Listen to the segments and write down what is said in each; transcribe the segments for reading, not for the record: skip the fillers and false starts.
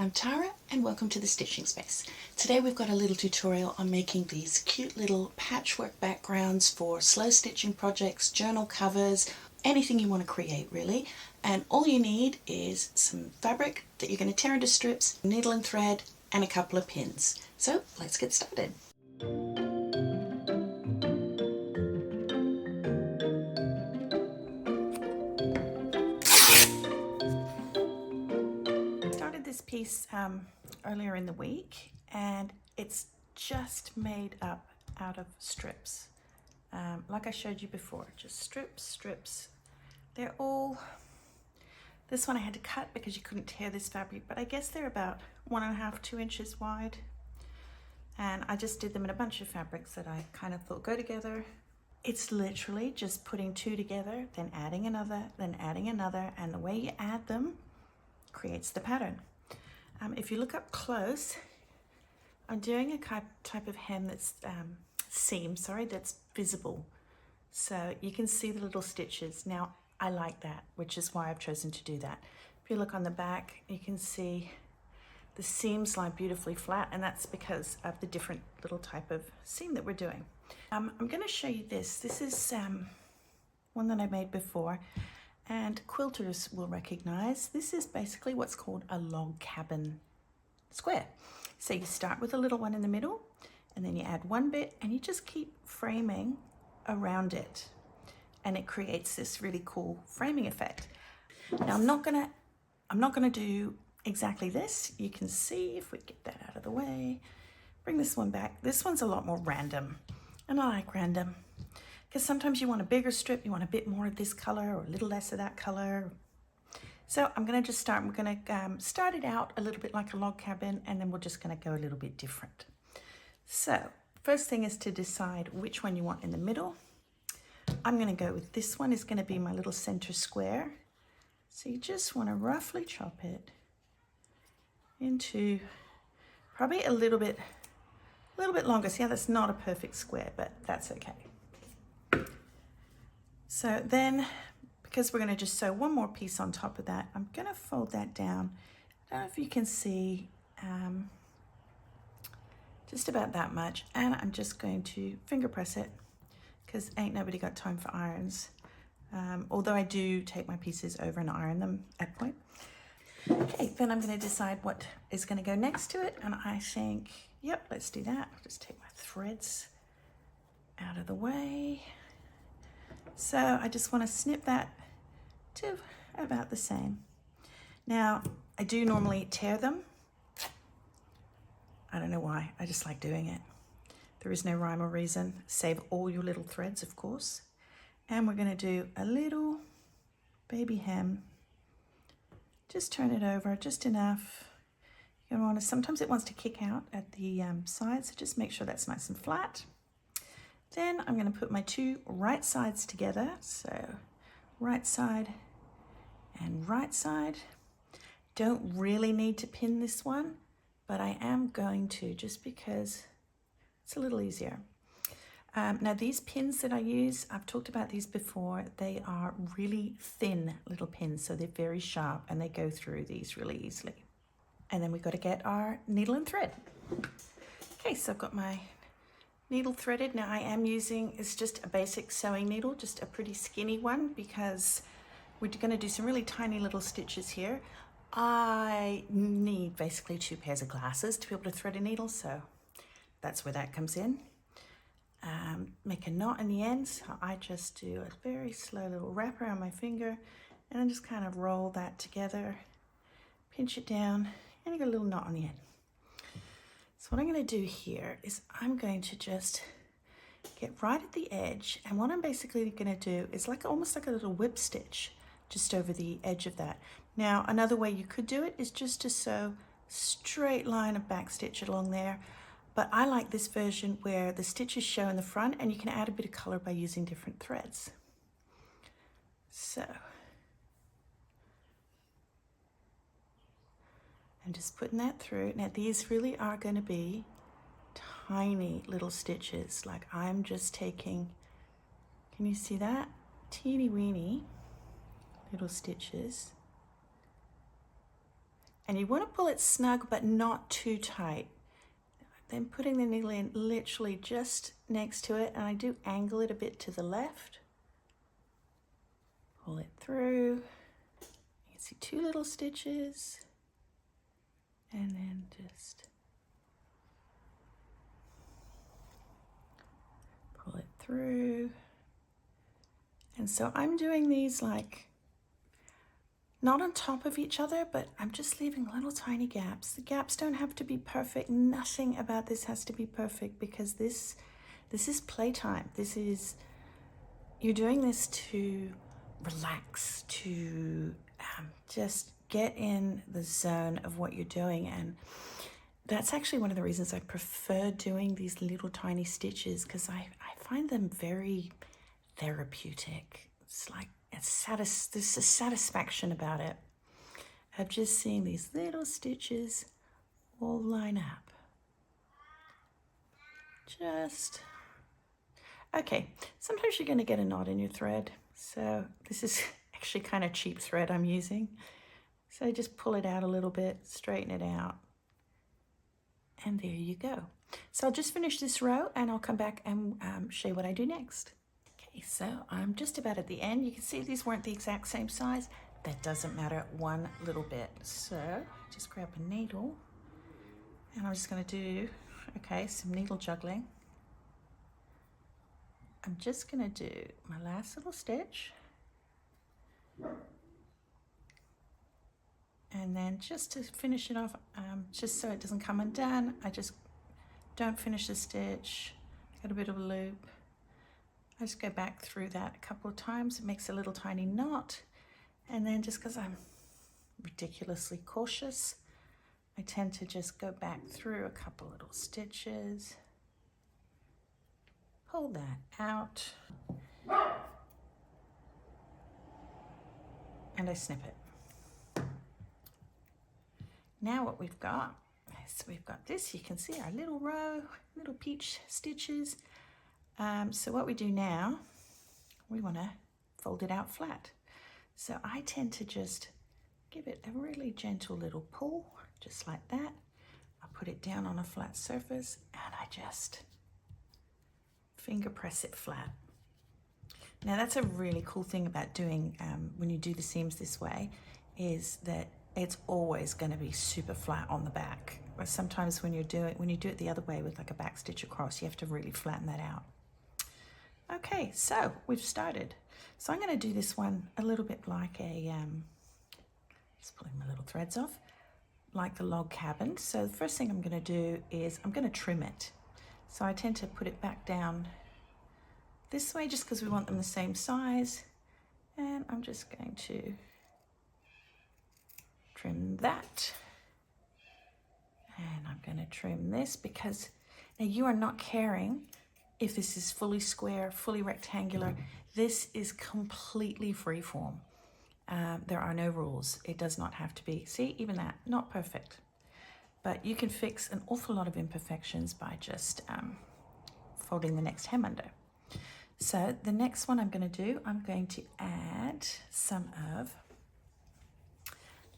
I'm Tara and welcome to the Stitching Space. Today we've got a little tutorial on making these cute little patchwork backgrounds for slow stitching projects, journal covers, anything you want to create really. And all you need is some fabric that you're going to tear into strips, needle and thread, and a couple of pins. So let's get started. This piece earlier in the week, and it's just made up out of strips, like I showed you before, just strips. They're all, this one I had to cut because you couldn't tear this fabric, but I guess they're about 1.5 to 2 inches wide, and I just did them in a bunch of fabrics that I kind of thought go together. It's literally just putting two together, then adding another, and the way you add them creates the pattern. If you look up close, I'm doing a type of hem that's that's visible. So you can see the little stitches. Now, I like that, which is why I've chosen to do that. If you look on the back, you can see the seams lie beautifully flat, and that's because of the different little type of seam that we're doing. I'm going to show you this. This is one that I made before. And quilters will recognize this is basically what's called a log cabin square. So you start with a little one in the middle, and then you add one bit, and you just keep framing around it, and it creates this really cool framing effect. Now I'm not gonna do exactly this. You can see, if we get that out of the way, bring this one back. This one's a lot more random, and I like random. Because sometimes you want a bigger strip, you want a bit more of this color or a little less of that color. So I'm going to just start, we're going to start it out a little bit like a log cabin, and then we're just going to go a little bit different. So first thing is to decide which one you want in the middle. I'm going to go with this one. Is going to be my little center square. So you just want to roughly chop it into probably a little bit longer. See how that's not a perfect square, but that's okay. So then, because we're going to just sew one more piece on top of that, I'm going to fold that down. I don't know if you can see, just about that much. And I'm just going to finger press it, because ain't nobody got time for irons. Although I do take my pieces over and iron them at point. Okay, then I'm going to decide what is going to go next to it. And I think, yep, let's do that. I'll just take my threads out of the way. So I just want to snip that to about the same. Now, I do normally tear them. I don't know why, I just like doing it. There is no rhyme or reason. Save all your little threads, of course. And we're going to do a little baby hem. Just turn it over just enough. You're going to want to, sometimes it wants to kick out at the sides, so just make sure that's nice and flat. Then I'm going to put my two right sides together. So right side and right side. Don't really need to pin this one, but I am going to, just because it's a little easier. Now these pins that I use, I've talked about these before. They are really thin little pins, so they're very sharp, and they go through these really easily. And then we've got to get our needle and thread. Okay, so I've got my needle threaded. Now I am using, it's just a basic sewing needle, just a pretty skinny one, because we're going to do some really tiny little stitches here. I need basically 2 pairs of glasses to be able to thread a needle, so that's where that comes in. Make a knot in the end, so I just do a very slow little wrap around my finger, and then just kind of roll that together, pinch it down, and you got a little knot on the end. So what I'm going to do here is I'm going to just get right at the edge, and what I'm basically going to do is almost like a little whip stitch just over the edge of that. Now another way you could do it is just to sew straight line of back stitch along there, but I like this version where the stitches show in the front, and you can add a bit of color by using different threads. So I'm just putting that through. Now these really are going to be tiny little stitches. Like I'm just taking, can you see that? Teeny weeny little stitches. And you want to pull it snug, but not too tight. Then putting the needle in literally just next to it, and I do angle it a bit to the left. Pull it through. You can see 2 little stitches, and then just pull it through. And so I'm doing these like not on top of each other, but I'm just leaving little tiny gaps. The gaps don't have to be perfect. Nothing about this has to be perfect, because this is playtime. You're doing this to relax, to just get in the zone of what you're doing. And that's actually one of the reasons I prefer doing these little tiny stitches, because I find them very therapeutic. It's like there's a satisfaction about it, of just seeing these little stitches all line up. Okay, sometimes you're going to get a knot in your thread, so this is actually kind of cheap thread I'm using. So just pull it out a little bit, straighten it out, and there you go. So I'll just finish this row and I'll come back and show you what I do next. Okay, so I'm just about at the end. You can see these weren't the exact same size. That doesn't matter one little bit. So just grab a needle, and I'm just going to do, okay, some needle juggling. I'm just going to do my last little stitch. And then just to finish it off, just so it doesn't come undone, I just don't finish the stitch, got a bit of a loop. I just go back through that a couple of times. It makes a little tiny knot. And then just because I'm ridiculously cautious, I tend to just go back through a couple little stitches, pull that out, and I snip it. Now what we've got is we've got this. You can see our little row, little peach stitches. So what we do now, we want to fold it out flat. So I tend to just give it a really gentle little pull, just like that. I'll put it down on a flat surface, and I just finger press it flat. Now that's a really cool thing about doing, when you do the seams this way, is that it's always going to be super flat on the back. But sometimes when you do it the other way with like a back stitch across, you have to really flatten that out. Okay, so we've started. So I'm going to do this one a little bit like a, just pulling my little threads off, like the log cabin. So the first thing I'm going to do is I'm going to trim it. So I tend to put it back down this way just because we want them the same size. And I'm just going to trim that. And I'm going to trim this because now you are not caring if this is fully square, fully rectangular. This is completely freeform. There are no rules. It does not have to be. See, even that, not perfect. But you can fix an awful lot of imperfections by just folding the next hem under. So the next one I'm going to do, I'm going to add some of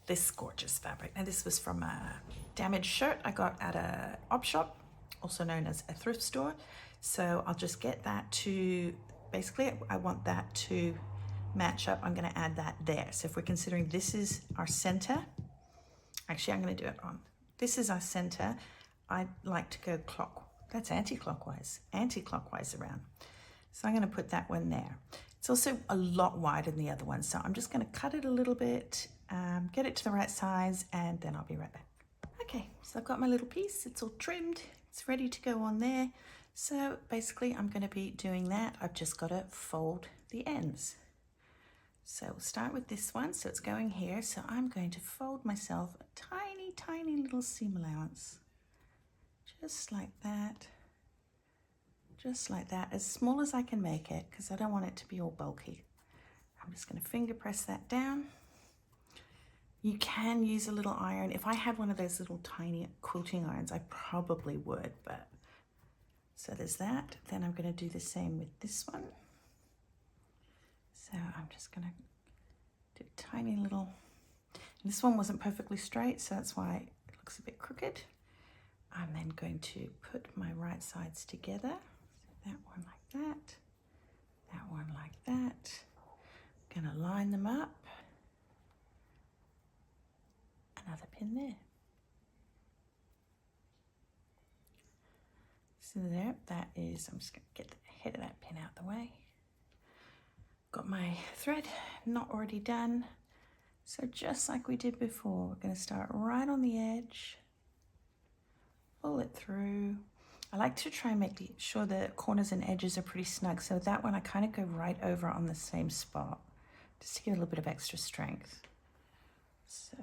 this gorgeous fabric. Now this was from a damaged shirt I got at a op shop, also known as a thrift store. So I'll just get that to, basically I want that to match up. I'm going to add that there. So if we're considering this is our center, actually I'm going to do it on, this is our center. I like to go that's anti-clockwise around. So I'm going to put that one there. It's also a lot wider than the other one. So I'm just going to cut it a little bit, get it to the right size, and then I'll be right back. Okay, so I've got my little piece. It's all trimmed. It's ready to go on there. So basically I'm going to be doing that. I've just got to fold the ends. So we'll start with this one. So it's going here. So I'm going to fold myself a tiny, tiny little seam allowance. Just like that. Just like that, as small as I can make it, because I don't want it to be all bulky. I'm just going to finger press that down. You can use a little iron. If I had one of those little tiny quilting irons, I probably would, but so there's that. Then I'm going to do the same with this one. So I'm just going to do a tiny little, This one wasn't perfectly straight, so that's why it looks a bit crooked. I'm then going to put my right sides together. That one like that, that one like that. I'm gonna line them up. Another pin there. So there, that is, I'm just gonna get the head of that pin out the way. Got my thread not already done. So just like we did before, we're gonna start right on the edge, pull it through. I like to try and make sure the corners and edges are pretty snug. So that one I kind of go right over on the same spot, just to get a little bit of extra strength. So,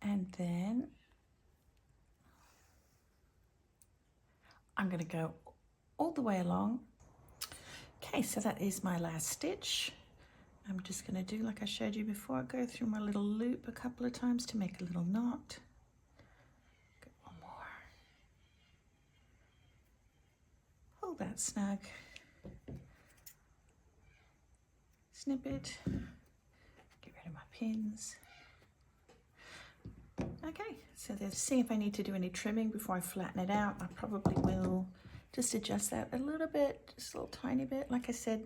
and then I'm gonna go all the way along. Okay, so that is my last stitch. I'm just gonna do like I showed you before, go through my little loop a couple of times to make a little knot. Get one more. Pull that snug. Snip it. Get rid of my pins. Okay, so let's see if I need to do any trimming before I flatten it out. I probably will just adjust that a little bit, just a little tiny bit. Like I said,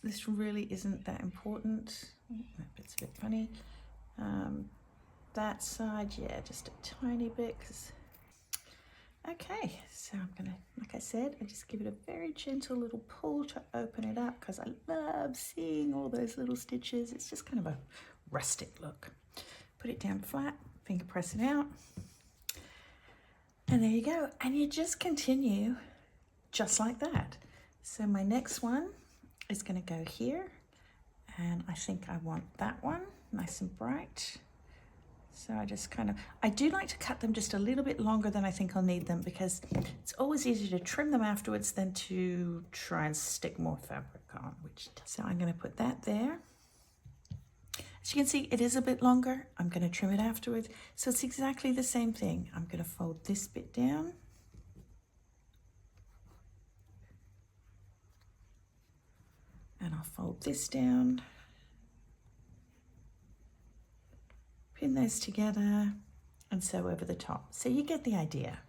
this really isn't that important. That bit's a bit funny. That side, yeah, just a tiny bit. Okay, so I'm gonna, like I said, I just give it a very gentle little pull to open it up because I love seeing all those little stitches. It's just kind of a rustic look. Put it down flat, finger press it out. And there you go. And you just continue just like that. So my next one is going to go here, and I think I want that one nice and bright. So I just kind of, I do like to cut them just a little bit longer than I think I'll need them, because it's always easier to trim them afterwards than to try and stick more fabric on, so I'm going to put that there. As you can see, it is a bit longer. I'm going to trim it afterwards. So it's exactly the same thing. I'm going to fold this bit down. And I'll fold this down. Pin those together, and sew over the top. So you get the idea.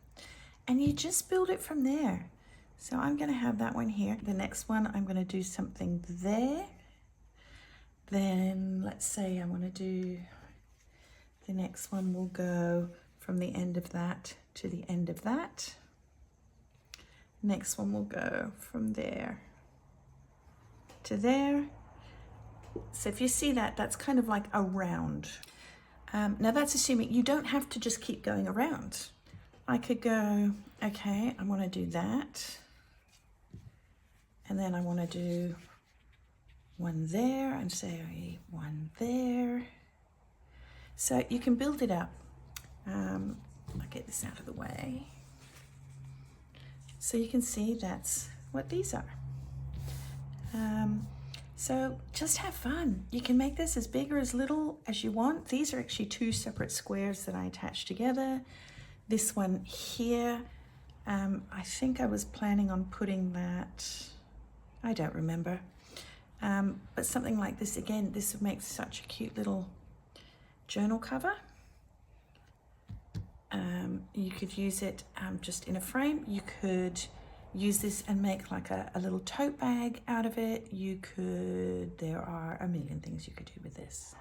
And you just build it from there. So I'm going to have that one here. The next one, I'm going to do something there. Then let's say I want to do, the next one will go from the end of that to the end of that. Next one will go from there to there. So if you see that, that's kind of like a round. Now that's assuming you don't have to just keep going around. I could go, okay, I want to do that. And then I want to do one there, and say one there. So you can build it up. I'll get this out of the way. So you can see that's what these are. So just have fun. You can make this as big or as little as you want. These are actually two separate squares that I attached together. This one here, I think I was planning on putting that, I don't remember. But something like this, again, this would make such a cute little journal cover. You could use it just in a frame. You could use this and make like a little tote bag out of it. You could, there are a million things you could do with this.